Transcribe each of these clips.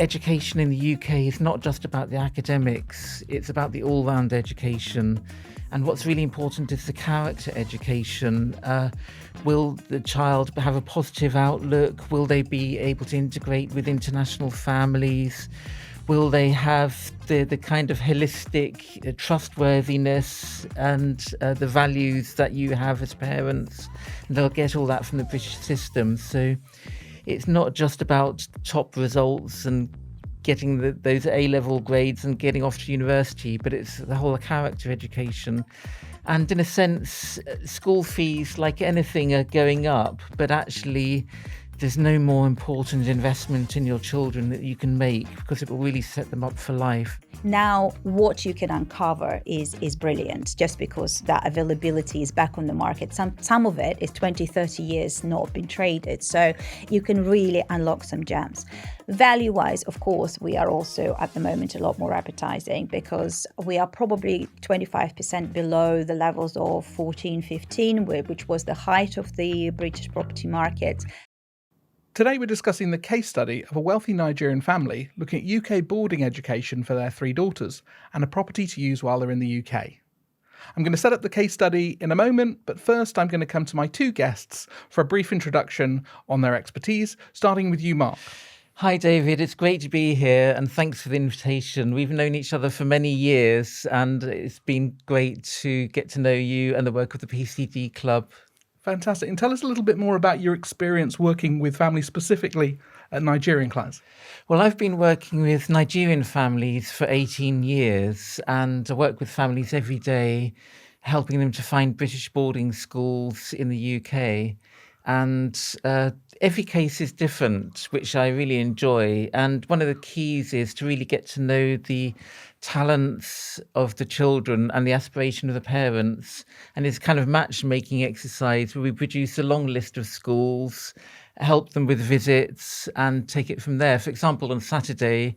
education in the UK is not just about the academics, it's about the all-round education. And what's really important is the character education. Will the child have a positive outlook? Will they be able to integrate with international families? Will they have the kind of holistic trustworthiness and the values that you have as parents? And they'll get all that from the British system. So it's not just about top results and getting those A-level grades and getting off to university, but it's the whole character education. And in a sense, school fees, like anything, are going up, but actually there's no more important investment in your children that you can make, because it will really set them up for life. Now, what you can uncover is brilliant, just because that availability is back on the market. Some of it is 20, 30 years not been traded. So you can really unlock some gems. Value-wise, of course, we are also at the moment a lot more appetizing, because we are probably 25% below the levels of 14, 15, which was the height of the British property market. Today we're discussing the case study of a wealthy Nigerian family looking at UK boarding education for their 3 daughters and a property to use while they're in the UK. I'm going to set up the case study in a moment, but first I'm going to come to my 2 guests for a brief introduction on their expertise, starting with you, Mark. Hi, David. It's great to be here, and thanks for the invitation. We've known each other for many years, and it's been great to get to know you and the work of the PCD Club. Fantastic. And tell us a little bit more about your experience working with families, specifically at Nigerian clients. Well, I've been working with Nigerian families for 18 years, and I work with families every day, helping them to find British boarding schools in the UK. And every case is different, which I really enjoy. And one of the keys is to really get to know the talents of the children and the aspiration of the parents. And it's kind of matchmaking exercise where we produce a long list of schools, help them with visits, and take it from there. For example, on Saturday,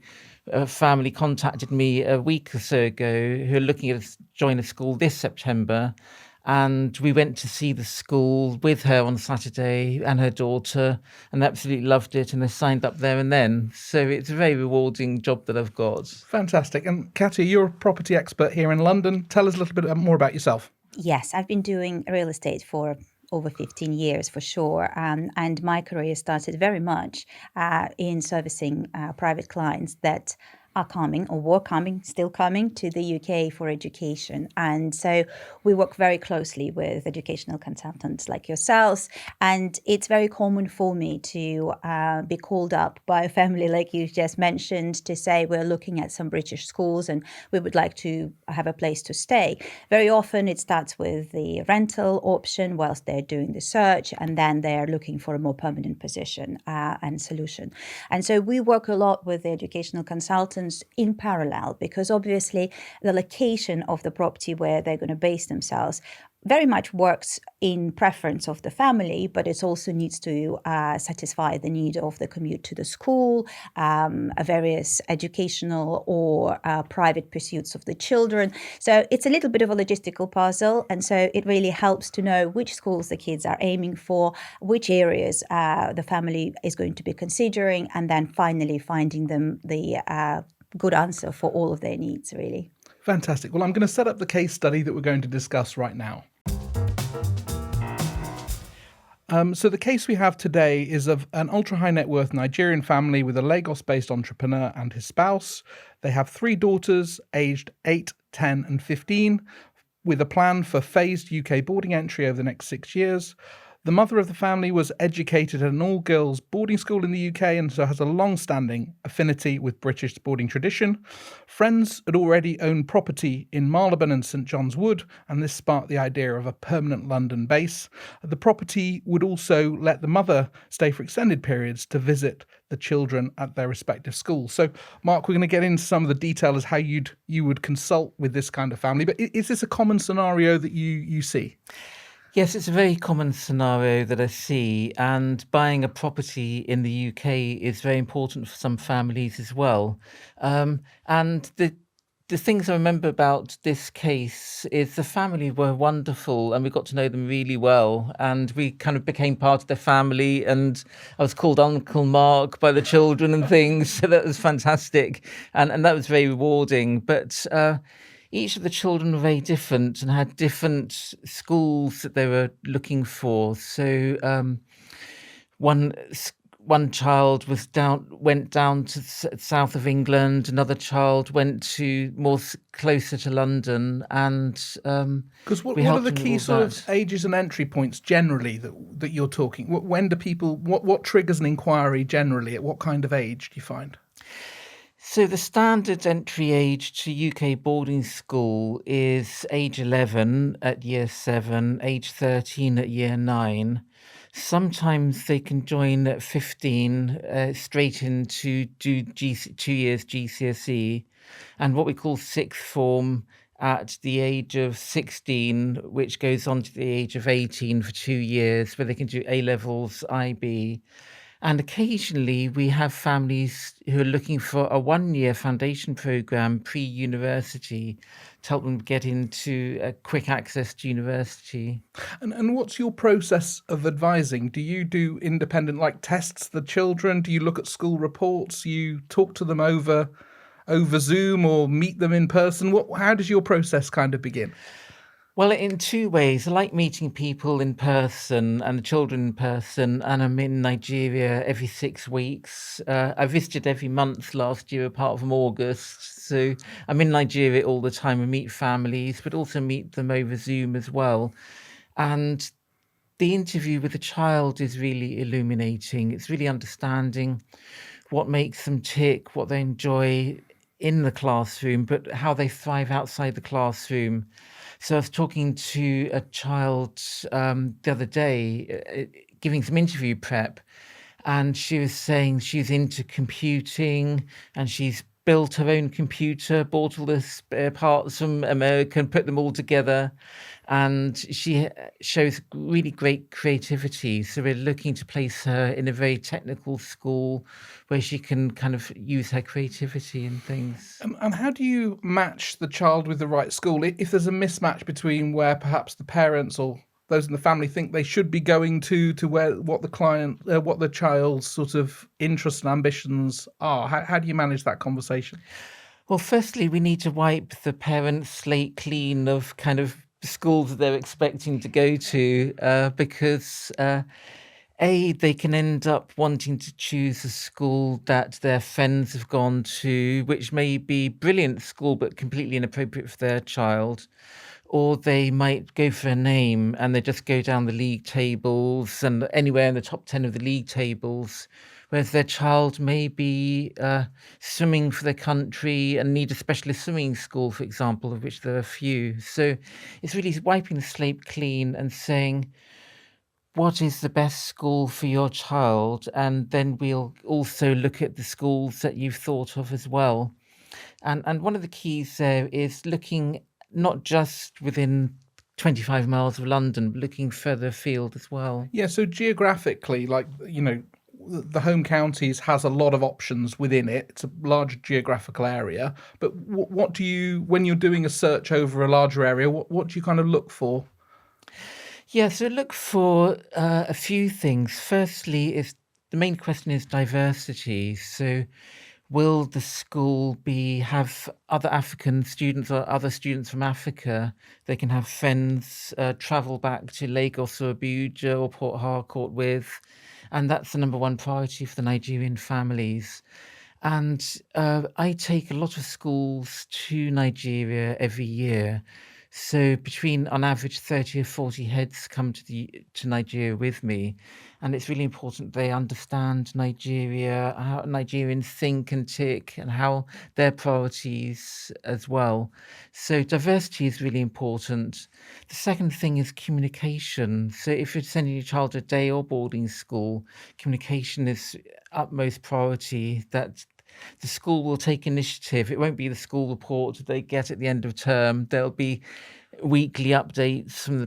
a family contacted me a week or so ago who are looking at join a school this September. And we went to see the school with her on Saturday and her daughter, and absolutely loved it, and they signed up there and then. So it's a very rewarding job that I've got. Fantastic. And Katya, you're a property expert here in London. Tell us a little bit more about yourself. Yes, I've been doing real estate for over 15 years for sure. And my career started very much in servicing private clients that are coming or were coming, still coming to the UK for education. And so we work very closely with educational consultants like yourselves. And it's very common for me to be called up by a family like you just mentioned to say, we're looking at some British schools and we would like to have a place to stay. Very often it starts with the rental option whilst they're doing the search, and then they're looking for a more permanent position and solution. And so we work a lot with the educational consultants in parallel, because obviously the location of the property where they're going to base themselves very much works in preference of the family, but it also needs to satisfy the need of the commute to the school, various educational or private pursuits of the children. So it's a little bit of a logistical puzzle. And so it really helps to know which schools the kids are aiming for, which areas the family is going to be considering, and then finally finding them the good answer for all of their needs, really. Fantastic. Well, I'm going to set up the case study that we're going to discuss right now. So the case we have today is of an ultra-high net worth Nigerian family with a Lagos-based entrepreneur and his spouse. They have 3 daughters, aged 8, 10 and 15, with a plan for phased UK boarding entry over the next 6 years. The mother of the family was educated at an all-girls boarding school in the UK and so has a long-standing affinity with British boarding tradition. Friends had already owned property in Marylebone and St John's Wood, and this sparked the idea of a permanent London base. The property would also let the mother stay for extended periods to visit the children at their respective schools. So, Mark, we're going to get into some of the detail as how you would consult with this kind of family. But is this a common scenario that you see? Yes, it's a very common scenario that I see, and buying a property in the UK is very important for some families as well. And the the things I remember about this case is the family were wonderful and we got to know them really well, and we kind of became part of their family, and I was called Uncle Mark by the children and things, so that was fantastic, and that was very rewarding. But each of the children were very different and had different schools that they were looking for. So one one child went down to south of England. Another child went to closer to London, and Because what we are helped the them with key all sort of that. ages and entry points generally that you're talking? When do people, what triggers an inquiry generally? At what kind of age do you find? So the standard entry age to UK boarding school is age 11 at year 7, age 13 at year 9. Sometimes they can join at 15 straight into do 2 years GCSE, and what we call sixth form at the age of 16, which goes on to the age of 18 for 2 years, where they can do A levels, IB. And occasionally we have families who are looking for a 1-year foundation program pre-university to help them get into a quick access to university. And what's your process of advising? Do you do independent tests the children? Do you look at school reports? You talk to them over Zoom or meet them in person? How does your process kind of begin? Well, in 2 ways. I like meeting people in person and the children in person, and I'm in Nigeria every 6 weeks. I visited every month last year, apart from August. So I'm in Nigeria all the time and meet families, but also meet them over Zoom as well. And the interview with the child is really illuminating. It's really understanding what makes them tick, what they enjoy in the classroom, but how they thrive outside the classroom. So I was talking to a child the other day, giving some interview prep, and she was saying she's into computing and she's built her own computer, bought all the spare parts from America and put them all together. And she shows really great creativity. So we're looking to place her in a very technical school where she can kind of use her creativity and things. And how do you match the child with the right school? If there's a mismatch between where perhaps the parents or those in the family think they should be going to where what the child's sort of interests and ambitions are, how do you manage that conversation? Well, firstly, we need to wipe the parents' slate clean of kind of schools that they're expecting to go to, because they can end up wanting to choose a school that their friends have gone to, which may be brilliant school but completely inappropriate for their child. Or they might go for a name and they just go down the league tables and anywhere in the top 10 of the league tables, whereas their child may be swimming for their country and need a specialist swimming school, for example, of which there are a few. So it's really wiping the slate clean and saying, what is the best school for your child? And then we'll also look at the schools that you've thought of as well. And one of the keys there is looking not just within 25 miles of London, but looking further afield as well. Yeah, so geographically, the home counties has a lot of options within it. It's a large geographical area. But what do you, when you're doing a search over a larger area, what do you kind of look for? Yeah, so look for a few things. Firstly, the main question is diversity. So will the school have other African students or other students from Africa? They can have friends travel back to Lagos or Abuja or Port Harcourt with, and that's the number one priority for the Nigerian families. And I take a lot of schools to Nigeria every year. So on average, 30 or 40 heads come to Nigeria with me. And it's really important they understand Nigeria, how Nigerians think and tick, and how their priorities as well. So diversity is really important. The second thing is communication. So if you're sending your child to day or boarding school, communication is utmost priority, that the school will take initiative. It won't be the school report they get at the end of term. There'll be weekly updates from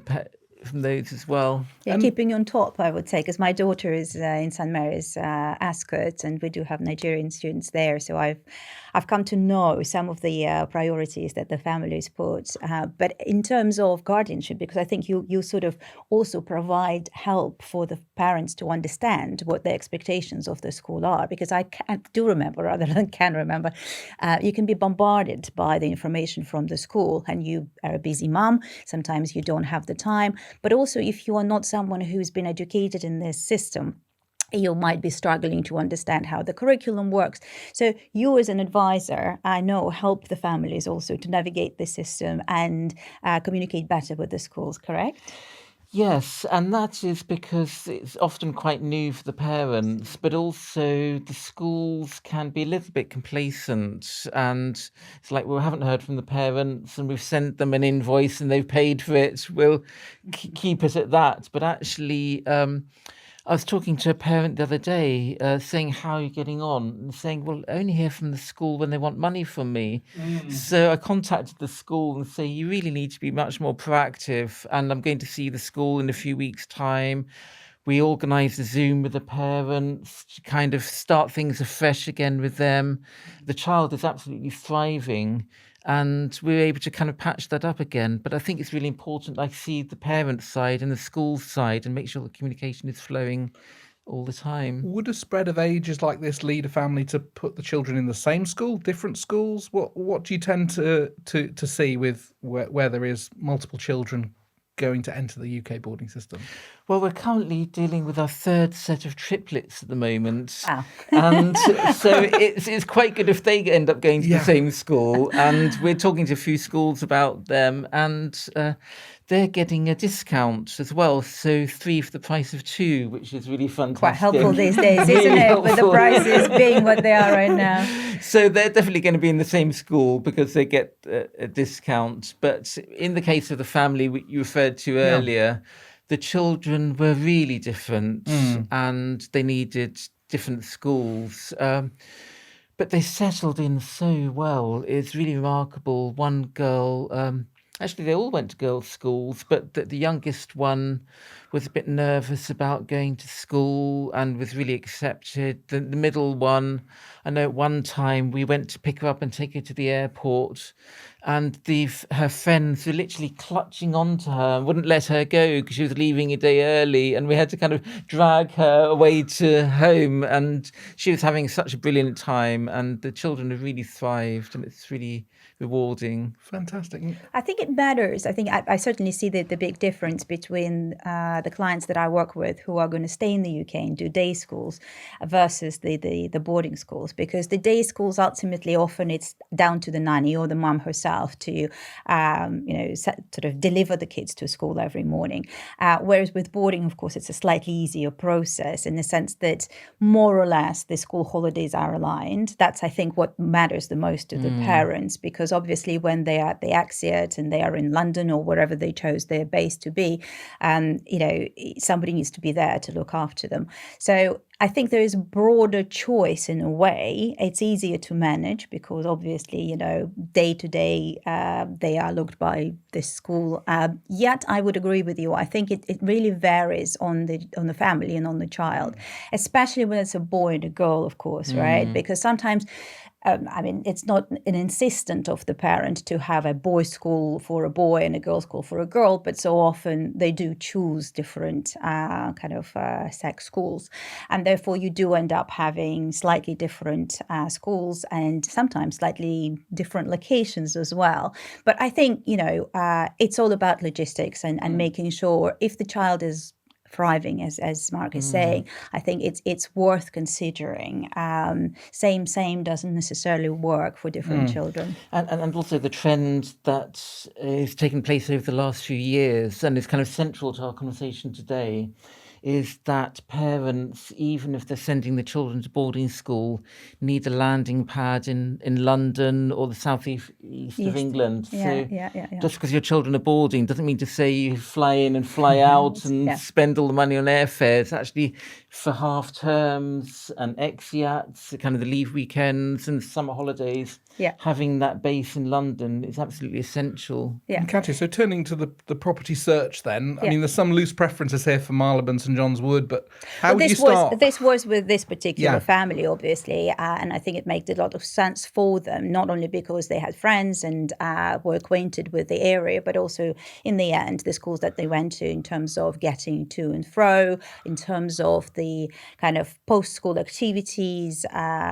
from those as well. Yeah, keeping on top, I would say, because my daughter is in St Mary's, Ascot, and we do have Nigerian students there. So I've come to know some of the priorities that the families put. But in terms of guardianship, because I think you sort of also provide help for the parents to understand what the expectations of the school are. Because I do remember, rather than can remember, you can be bombarded by the information from the school, and you are a busy mom. Sometimes you don't have the time. But also, if you are not someone who's been educated in this system, you might be struggling to understand how the curriculum works. So you as an advisor, I know, help the families also to navigate the system and communicate better with the schools, correct? Yes, and that is because it's often quite new for the parents, but also the schools can be a little bit complacent. And it's like, we haven't heard from the parents and we've sent them an invoice and they've paid for it. We'll keep it at that. But actually, I was talking to a parent the other day saying, how are you getting on? And saying, well, I only hear from the school when they want money from me. So I contacted the school and say, you really need to be much more proactive. And I'm going to see the school in a few weeks' time. We organised a Zoom with the parents to kind of start things afresh again with them. The child is absolutely thriving. And we were able to kind of patch that up again. But I think it's really important I see the parent side and the school side and make sure the communication is flowing all the time. Would a spread of ages like this lead a family to put the children in the same school, different schools? What do you tend to see with where there is multiple children going to enter the UK boarding system? Well, we're currently dealing with our third set of triplets at the moment. Wow. And so it's quite good if they end up going to the same school. And we're talking to a few schools about them, and they're getting a discount as well. So 3 for the price of 2, which is really fantastic. Quite helpful these days, isn't Really it? With the helpful. prices being what they are right now. So they're definitely going to be in the same school because they get a discount. But in the case of the family you referred to earlier, the children were really different and they needed different schools. But they settled in so well. It's really remarkable. One girl, actually they all went to girls' schools, but the youngest one was a bit nervous about going to school and was really accepted. The middle one, I know at one time we went to pick her up and take her to the airport, and her friends were literally clutching onto her and wouldn't let her go because she was leaving a day early, and we had to kind of drag her away to home, and she was having such a brilliant time, and the children have really thrived, and it's really rewarding. Fantastic. I think it matters. I think I certainly see the big difference between the clients that I work with who are going to stay in the UK and do day schools versus the boarding schools, because the day schools ultimately often it's down to the nanny or the mum herself to sort of deliver the kids to school every morning. Whereas with boarding, of course, it's a slightly easier process in the sense that more or less the school holidays are aligned. That's, I think, what matters the most to the parents, because obviously when they are at the exit and they are in London or wherever they chose their base to be, somebody needs to be there to look after them. So I think there is broader choice in a way. It's easier to manage because obviously, day to day, they are looked by this school. Yet I would agree with you. I think it really varies on the family and on the child, especially when it's a boy and a girl, of course, right? Because sometimes it's not an insistent of the parent to have a boys' school for a boy and a girls' school for a girl, but so often they do choose different sex schools. And therefore, you do end up having slightly different schools and sometimes slightly different locations as well. But I think, it's all about logistics and making sure if the child is thriving, as Mark is saying, I think it's worth considering. Same doesn't necessarily work for different children. And also the trend that is taking place over the last few years and is kind of central to our conversation today is that parents, even if they're sending the children to boarding school, need a landing pad in London or the southeast of Yes. England. Yeah, So yeah. just because your children are boarding doesn't mean to say you fly in and fly out and Yeah. spend all the money on airfares. Actually, for half terms and exeats, kind of the leave weekends and summer holidays, Yeah. having that base in London is absolutely essential. Yeah. And Katya, so turning to the property search then, I Yeah. mean, there's some loose preferences here for Marylebone, St John's Wood, but how would you This start? was with this particular Yeah. family, obviously, and I think it made a lot of sense for them, not only because they had friends and were acquainted with the area, but also in the end, the schools that they went to in terms of getting to and fro, in terms of the kind of post-school activities,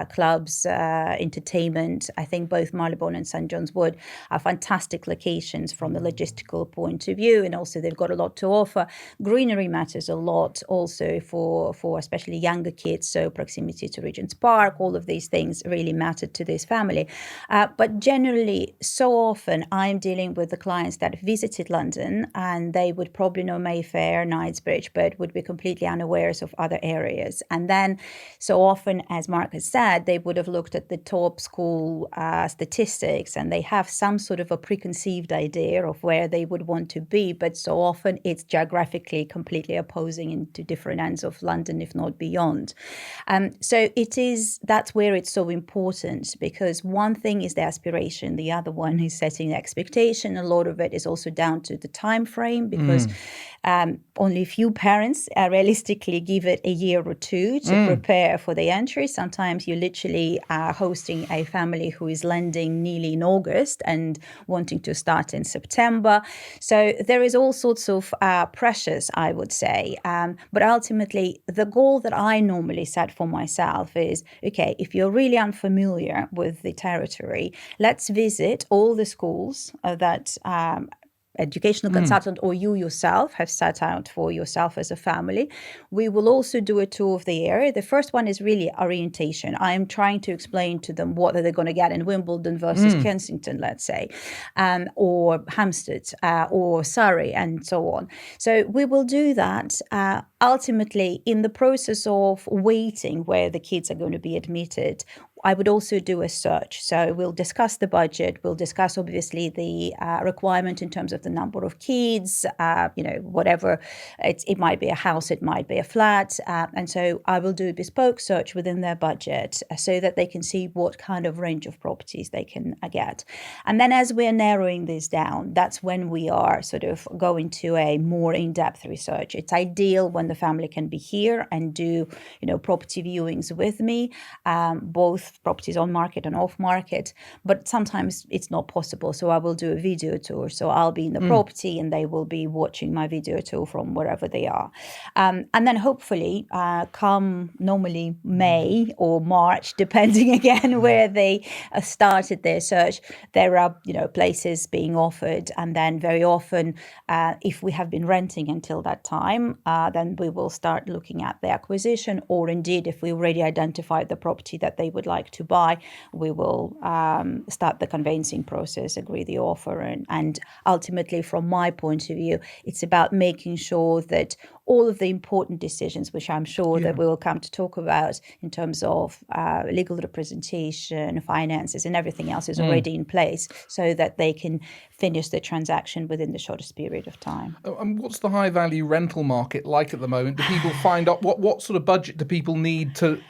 clubs, entertainment. I think both Marylebone and St John's Wood are fantastic locations from the logistical point of view, and also they've got a lot to offer. Greenery matters a lot also for especially younger kids, so proximity to Regent's Park, all of these things really mattered to this family. But generally, so often I'm dealing with the clients that visited London and they would probably know Mayfair, Knightsbridge, but would be completely unawares of other areas. And then so often, as Mark has said, they would have looked at the top school statistics and they have some sort of a preconceived idea of where they would want to be, but so often it's geographically completely opposing into different ends of London, if not beyond. So that's where it's so important, because one thing is the aspiration, the other one is setting the expectation. A lot of it is also down to the time frame, because only a few parents realistically give it a year or two to prepare for the entry. Sometimes you literally are hosting a family who is lending nearly in August and wanting to start in September. So there is all sorts of pressures, I would say. But ultimately, the goal that I normally set for myself is, okay, if you're really unfamiliar with the territory, let's visit all the schools that educational consultant or you yourself have set out for yourself as a family. We will also do a tour of the area. The first one is really orientation. I am trying to explain to them what are they going to get in Wimbledon versus Kensington, let's say, or Hampstead or Surrey and so on. So we will do that. Ultimately, in the process of waiting where the kids are going to be admitted, I would also do a search. So we'll discuss the budget. We'll discuss, obviously, the requirement in terms of the number of kids, whatever. It might be a house, it might be a flat. And so I will do a bespoke search within their budget so that they can see what kind of range of properties they can get. And then as we're narrowing this down, that's when we are sort of going to a more in-depth research. It's ideal when the family can be here and do, property viewings with me, both properties on market and off market, but sometimes it's not possible. So I will do a video tour. So I'll be in the property and they will be watching my video tour from wherever they are. And then hopefully come normally May or March, depending again where they started their search, there are, places being offered. And then very often, if we have been renting until that time, then we will start looking at the acquisition, or indeed, if we already identified the property that they would like to buy, we will start the conveyancing process, agree the offer, and ultimately, from my point of view, it's about making sure that all of the important decisions, which I'm sure that we will come to talk about in terms of legal representation, finances, and everything else is already in place, so that they can finish the transaction within the shortest period of time. And what's the high value rental market like at the moment? Do people find out what sort of budget do people need to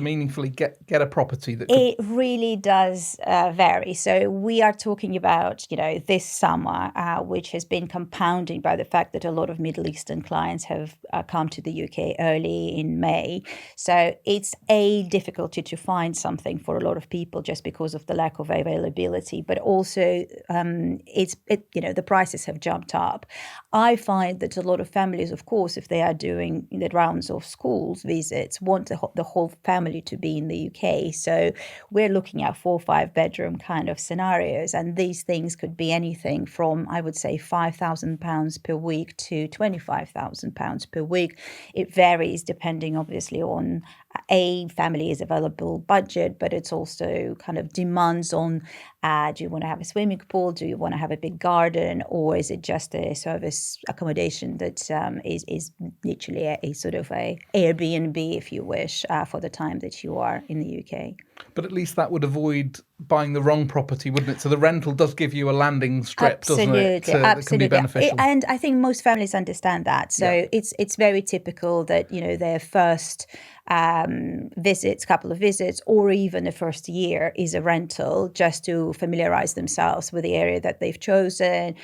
meaningfully get a property that It really does vary. So we are talking about, this summer, which has been compounded by the fact that a lot of Middle Eastern clients have come to the UK early in May. So it's a difficulty to find something for a lot of people just because of the lack of availability, but also the prices have jumped up. I find that a lot of families, of course, if they are doing the rounds of schools visits, want the whole family to be in the UK. So we're looking at 4 or 5 bedroom kind of scenarios, and these things could be anything from, I would say, £5,000 per week to £25,000 per week. It varies depending, obviously, on a family is available budget, but it's also kind of demands on, do you want to have a swimming pool? Do you want to have a big garden? Or is it just a service accommodation that is literally a sort of a Airbnb, if you wish, for the time that you are in the UK? But at least that would avoid buying the wrong property, wouldn't it? So the rental does give you a landing strip, doesn't it? That can be beneficial. And I think most families understand that. So it's very typical that, their first couple of visits, or even the first year is a rental, just to familiarize themselves with the area that they've chosen,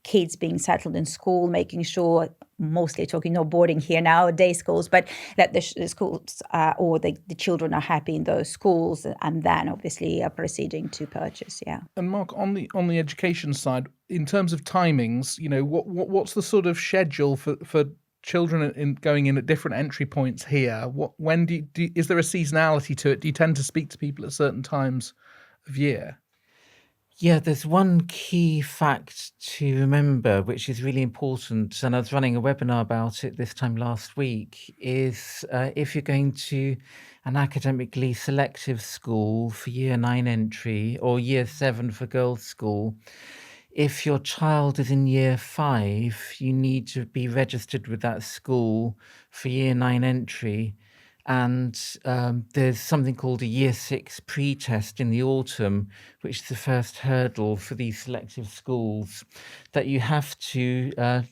kids being settled in school, making sure, mostly talking no boarding here now, day schools, but that the schools or the children are happy in those schools, and then obviously proceeding to purchase. And Mark, on the education side, in terms of timings, what's the sort of schedule for children going in at different entry points here? When is there a seasonality to it? Do you tend to speak to people at certain times of year? Yeah, there's one key fact to remember, which is really important, and I was running a webinar about it this time last week, is if you're going to an academically selective school for year 9 entry or year 7 for girls' school, if your child is in year 5, you need to be registered with that school for year 9 entry. And there's something called a year 6 pre-test in the autumn, which is the first hurdle for these selective schools that you have to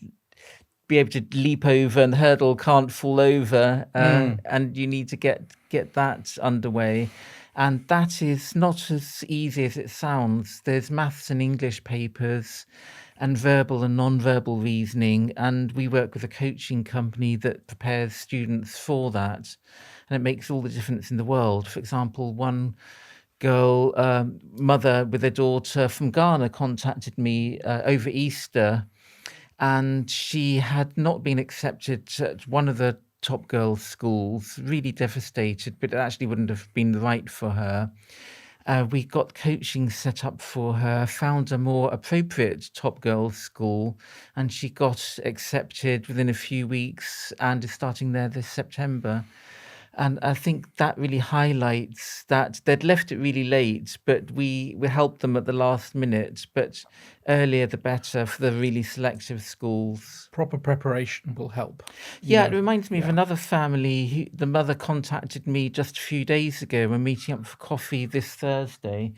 be able to leap over, and the hurdle can't fall over, and you need to get that underway. And that is not as easy as it sounds. There's maths and English papers and verbal and non-verbal reasoning, and we work with a coaching company that prepares students for that, and it makes all the difference in the world. For example, one girl, mother with a daughter from Ghana, contacted me over Easter, and she had not been accepted at one of the top girls' schools, really devastated, but it actually wouldn't have been right for her. We got coaching set up for her, found a more appropriate top girls' school, and she got accepted within a few weeks and is starting there this September. And I think that really highlights that they'd left it really late, but we helped them at the last minute. But earlier the better for the really selective schools. Proper preparation will help. It reminds me of another family. The mother contacted me just a few days ago. We're meeting up for coffee this Thursday,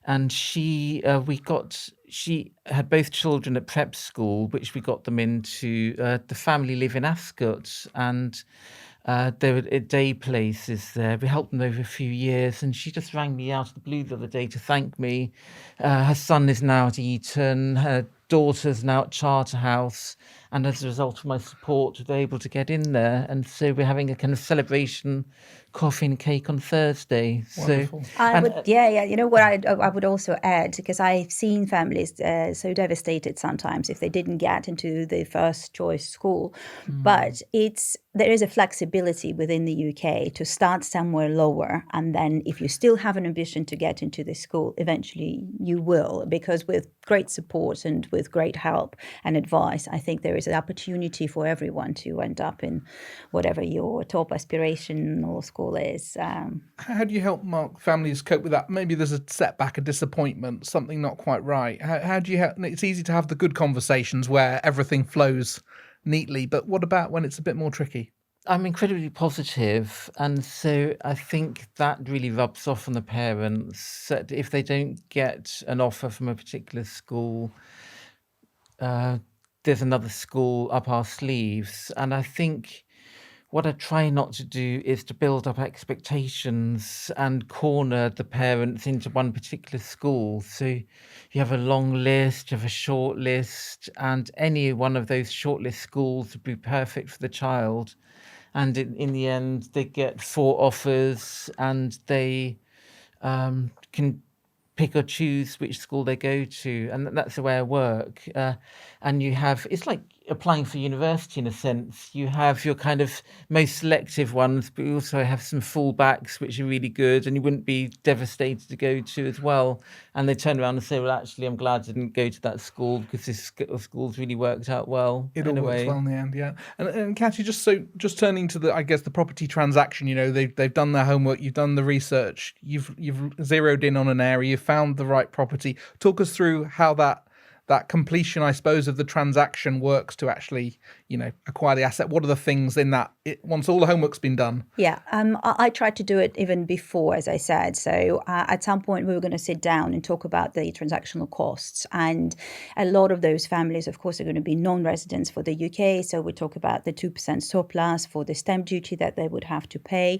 and she had both children at prep school, which we got them into. The family live in Ascot, and there were day places there. We helped them over a few years, and she just rang me out of the blue the other day to thank me. Her son is now at Eton, her daughter's now at Charterhouse, and as a result of my support, they're able to get in there. And so we're having a kind of celebration coffee and cake on Thursday. Wonderful. So I would, You know what I would also add, because I've seen families so devastated sometimes if they didn't get into the first choice school. But there is a flexibility within the UK to start somewhere lower, and then if you still have an ambition to get into the school, eventually you will, because with great support and with great help and advice, I think there is an opportunity for everyone to end up in whatever your top aspirational school is. How do you help families cope with that? Maybe there's a setback, a disappointment, something not quite right. How do you help? It's easy to have the good conversations where everything flows neatly, but what about when it's a bit more tricky? I'm incredibly positive, and so I think that really rubs off on the parents that if they don't get an offer from a particular school, there's another school up our sleeves. And I think what I try not to do is to build up expectations and corner the parents into one particular school. So you have a long list, you have a short list, and any one of those shortlist schools would be perfect for the child. And in the end, they get 4 offers, and they can pick or choose which school they go to, and that's the way I work. And you have, it's like applying for university in a sense. You have your kind of most selective ones, but you also have some fallbacks which are really good, and you wouldn't be devastated to go to as well. And they turn around and say, well, actually, I'm glad I didn't go to that school because this school's really worked out well. It all works well in the end, yeah. And Katya, just turning to the, I guess, the property transaction. They've done their homework, you've done the research, you've zeroed in on an area, you've found the right property. Talk us through how that completion, I suppose, of the transaction works to actually, acquire the asset. What are the things in that once all the homework's been done? Yeah, I tried to do it even before, as I said. So at some point, we were going to sit down and talk about the transactional costs. And a lot of those families, of course, are going to be non-residents for the UK. So we talk about the 2% surplus for the stamp duty that they would have to pay.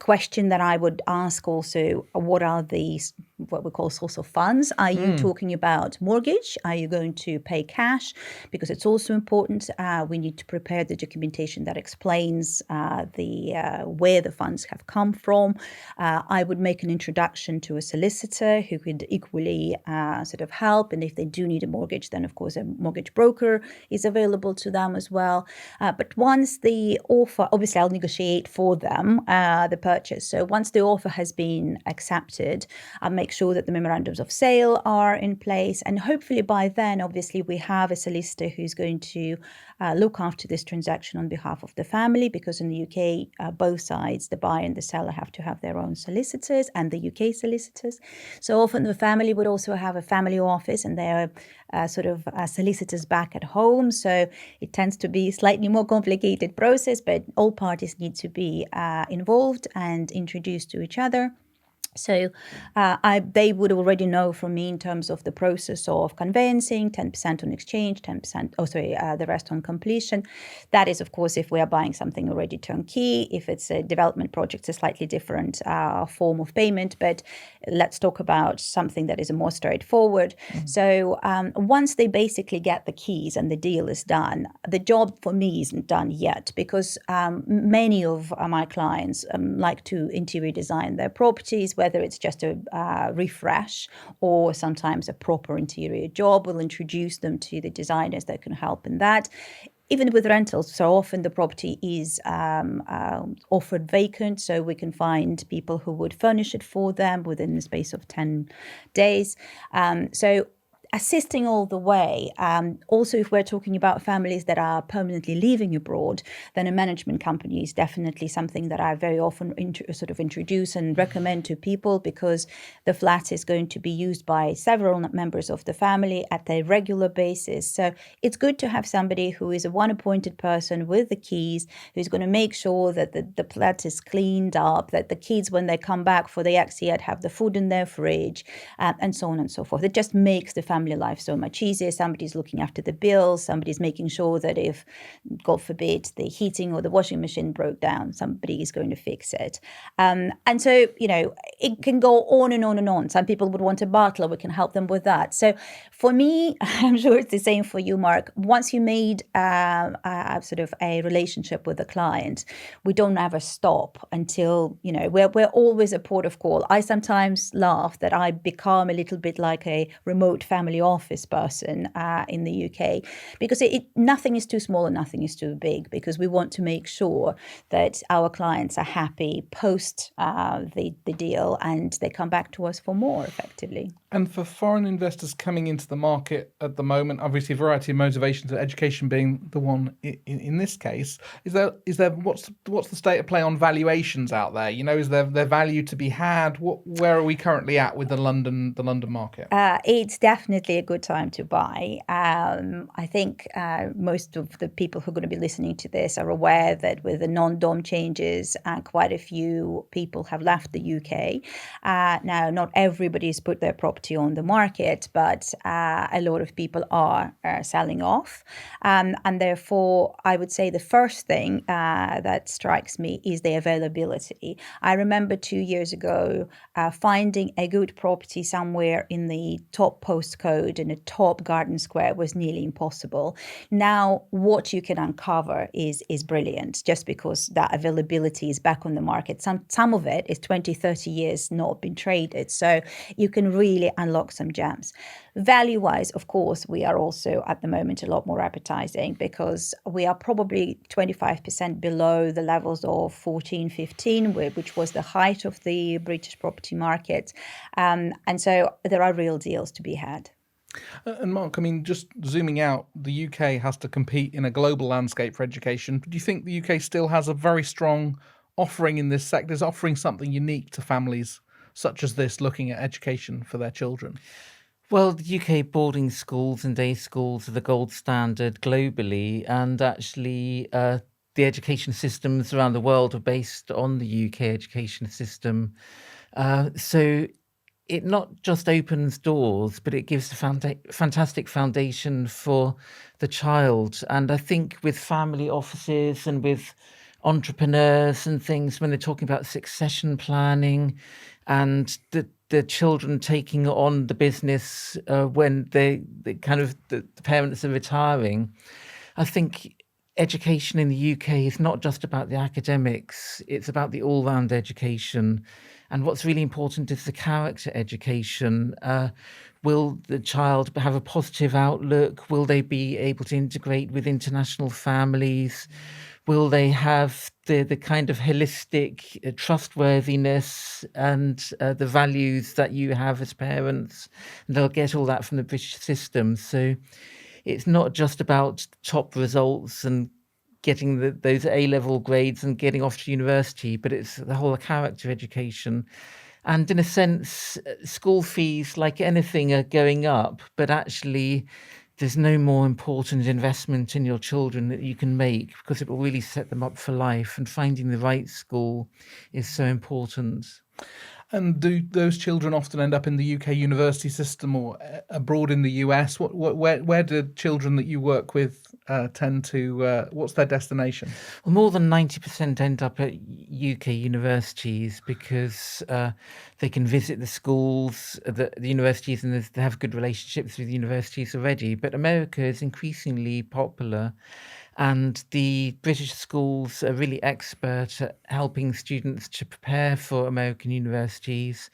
Question that I would ask also, what are these, what we call source of funds? Are you talking about mortgage? Are you going to pay cash? Because it's also important. We need to prepare the documentation that explains where the funds have come from. I would make an introduction to a solicitor who could equally sort of help. And if they do need a mortgage, then of course a mortgage broker is available to them as well. But once the offer, obviously I'll negotiate for them the purchase. So once the offer has been accepted, I'll make sure that the memorandums of sale are in place. And hopefully by then, obviously, we have a solicitor who's going to look after this transaction on behalf of the family, because in the UK, both sides, the buyer and the seller, have to have their own solicitors and the UK solicitors. So often the family would also have a family office and there are solicitors back at home. So it tends to be a slightly more complicated process, but all parties need to be involved and introduced to each other. So they would already know from me in terms of the process of conveyancing, 10% on exchange, 10%, the rest on completion. That is, of course, if we are buying something already turnkey. If it's a development project, it's a slightly different form of payment. But let's talk about something that is more straightforward. So once they basically get the keys and the deal is done, the job for me isn't done yet, because many of my clients like to interior design their properties, whether it's just a refresh or sometimes a proper interior job. We'll introduce them to the designers that can help in that. Even with rentals, so often the property is offered vacant, so we can find people who would furnish it for them within the space of 10 days. So assisting all the way. Also, if we're talking about families that are permanently living abroad, then a management company is definitely something that I very often introduce and recommend to people, because the flat is going to be used by several members of the family at a regular basis. So it's good to have somebody who is a one-appointed person with the keys, who's going to make sure that the flat is cleaned up, that the kids, when they come back for the Exeat, have the food in their fridge, and so on and so forth. It just makes the family life so much easier. Somebody's looking after the bills. Somebody's making sure that if, God forbid, the heating or the washing machine broke down, somebody is going to fix it. And so, it can go on and on and on. Some people would want a butler. We can help them with that. So for me, I'm sure it's the same for you, Mark. Once you made a relationship with the client, we don't ever stop until, we're always a port of call. I sometimes laugh that I become a little bit like a remote family office person in the UK, because nothing is too small and nothing is too big, because we want to make sure that our clients are happy post the deal and they come back to us for more, effectively. And for foreign investors coming into the market at the moment, obviously a variety of motivations, education being the one in this case, is there what's the state of play on valuations out there? Is there value to be had? Where are we currently at with the London market? It's definitely a good time to buy. I think most of the people who are going to be listening to this are aware that with the non-dom changes, quite a few people have left the UK. Now, not everybody's put their property on the market, but a lot of people are selling off. And therefore, I would say the first thing that strikes me is the availability. I remember 2 years ago finding a good property somewhere in the top postcode postcode in a top garden square was nearly impossible. Now, what you can uncover is brilliant, just because that availability is back on the market. Some of it is 20, 30 years not been traded. So you can really unlock some gems. Value-wise, of course, we are also at the moment a lot more appetizing, because we are probably 25% below the levels of 14, 15, which was the height of the British property market. And so there are real deals to be had. And Mark, I mean, just zooming out, the UK has to compete in a global landscape for education. Do you think the UK still has a very strong offering in this sector, is offering something unique to families such as this looking at education for their children? Well, the UK boarding schools and day schools are the gold standard globally, and actually the education systems around the world are based on the UK education system. So it not just opens doors, but it gives a fantastic foundation for the child. And I think with family offices and with entrepreneurs and things, when they're talking about succession planning and the children taking on the business when the parents are retiring, I think education in the UK is not just about the academics, it's about the all-round education. And what's really important is the character education. Will the child have a positive outlook? Will they be able to integrate with international families? Will they have the kind of holistic trustworthiness and the values that you have as parents? And they'll get all that from the British system. So it's not just about top results and getting those A-level grades and getting off to university, but it's the whole character education. And in a sense, school fees, like anything, are going up, but actually there's no more important investment in your children that you can make, because it will really set them up for life, and finding the right school is so important. And do those children often end up in the UK university system or abroad in the US? Where do children that you work with tend to, what's their destination? Well, more than 90% end up at UK universities, because they can visit the schools, the universities, and they have good relationships with universities already. But America is increasingly popular, and the British schools are really expert at helping students to prepare for American universities,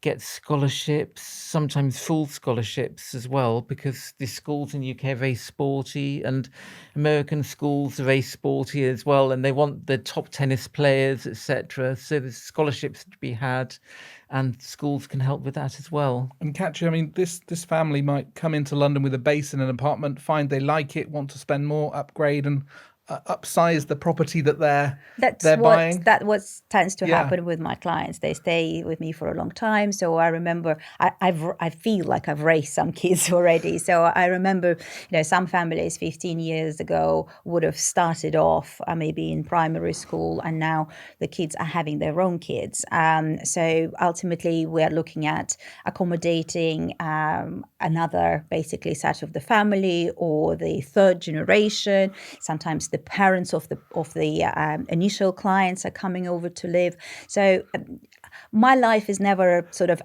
get scholarships, sometimes full scholarships as well, because the schools in the UK are very sporty, and American schools are very sporty as well, and they want the top tennis players, etc. So there's scholarships to be had, and schools can help with that as well. And Katya, I mean, this family might come into London with a base in an apartment, find they like it, want to spend more, upgrade and upsize the property that they're buying. That's what tends to happen with my clients. They stay with me for a long time. So I remember, I feel like I've raised some kids already. So I remember, some families 15 years ago would have started off maybe in primary school, and now the kids are having their own kids. So ultimately, we are looking at accommodating another basically set of the family, or the third generation. Sometimes the parents of the initial clients are coming over to live. So my life is never sort of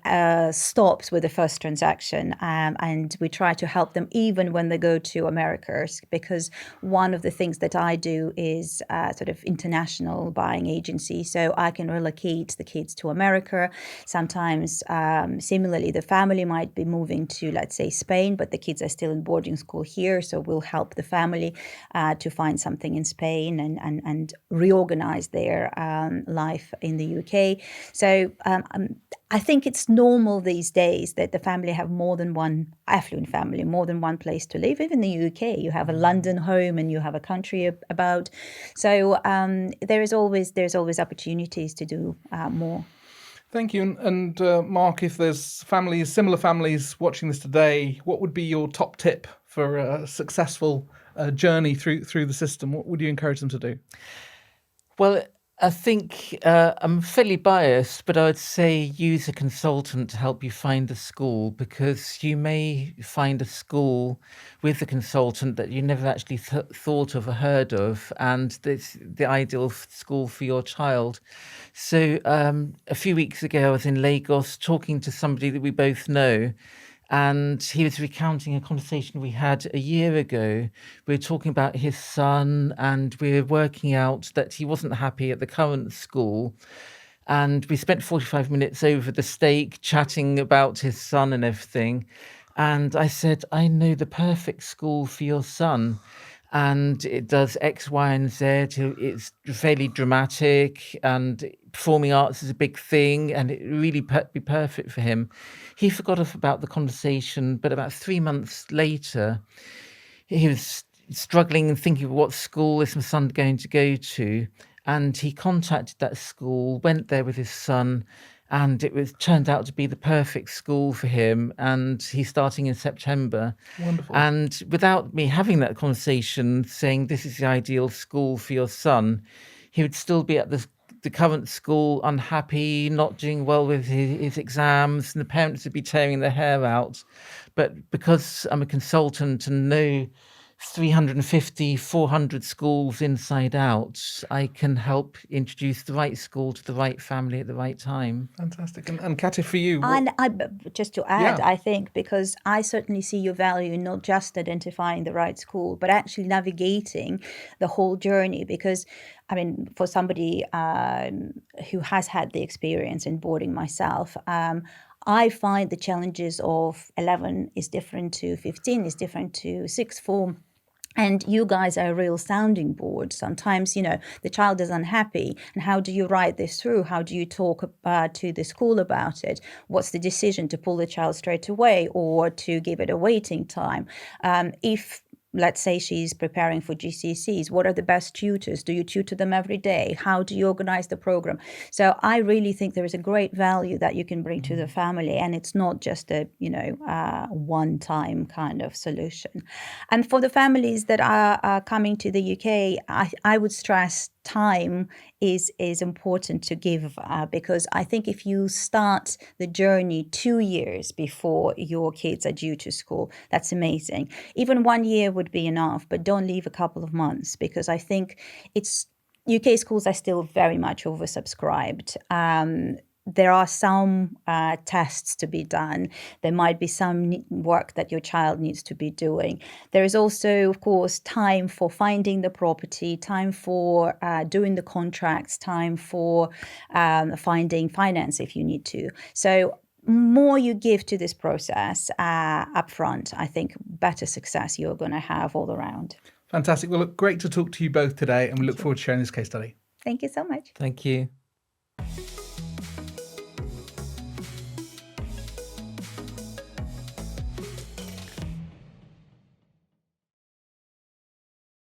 stops with the first transaction, and we try to help them even when they go to Americas, because one of the things that I do is sort of international buying agency, so I can relocate the kids to America. Sometimes, similarly, the family might be moving to, let's say, Spain, but the kids are still in boarding school here, so we'll help the family to find something in Spain and reorganize their life in the UK. So I think it's normal these days that the family have more than one affluent family, more than one place to live. Even in the UK, you have a London home and you have a country about. So there's always opportunities to do more. Thank you. And Mark, if there's similar families watching this today, what would be your top tip for a successful journey through the system? What would you encourage them to do? Well, I think I'm fairly biased, but I would say use a consultant to help you find a school, because you may find a school with a consultant that you never actually thought of or heard of, and it's the ideal school for your child. So a few weeks ago, I was in Lagos talking to somebody that we both know, And he was recounting a conversation we had a year ago. We were talking about his son, and we were working out that he wasn't happy at the current school. And we spent 45 minutes over the steak chatting about his son and everything. And I said, I know the perfect school for your son. And it does X, Y, and Z. It's fairly dramatic, and performing arts is a big thing, and it really be perfect for him. He forgot about the conversation, but about 3 months later, he was struggling and thinking, what school is my son going to go to? And he contacted that school, went there with his son, and it turned out to be the perfect school for him. And he's starting in September. Wonderful. And without me having that conversation, saying this is the ideal school for your son, he would still be at the current school, unhappy, not doing well with his exams, and the parents would be tearing their hair out. But because I'm a consultant and know 350, 400 schools inside out, I can help introduce the right school to the right family at the right time. Fantastic. And Katya, for you, And just to add, Yeah. I think, because I certainly see your value in not just identifying the right school, but actually navigating the whole journey. Because, I mean, for somebody who has had the experience in boarding myself, I find the challenges of 11 is different to 15, is different to sixth form. And you guys are a real sounding board. Sometimes, the child is unhappy. And how do you write this through? How do you talk to the school about it? What's the decision to pull the child straight away or to give it a waiting time? If let's say she's preparing for GCSEs, what are the best tutors? Do you tutor them every day? How do you organize the program? So I really think there is a great value that you can bring to the family, and it's not just a one-time kind of solution. And for the families that are coming to the UK, I would stress time is important to give, because I think if you start the journey 2 years before your kids are due to school, that's amazing. Even 1 year would be enough, but don't leave a couple of months, because I think UK schools are still very much oversubscribed. There are some tests to be done. There might be some work that your child needs to be doing. There is also, of course, time for finding the property, time for doing the contracts, time for finding finance if you need to. So more you give to this process upfront, I think better success you're going to have all around. Fantastic. Well, look, great to talk to you both today, and we look forward to sharing this case study. Thank you so much. Thank you.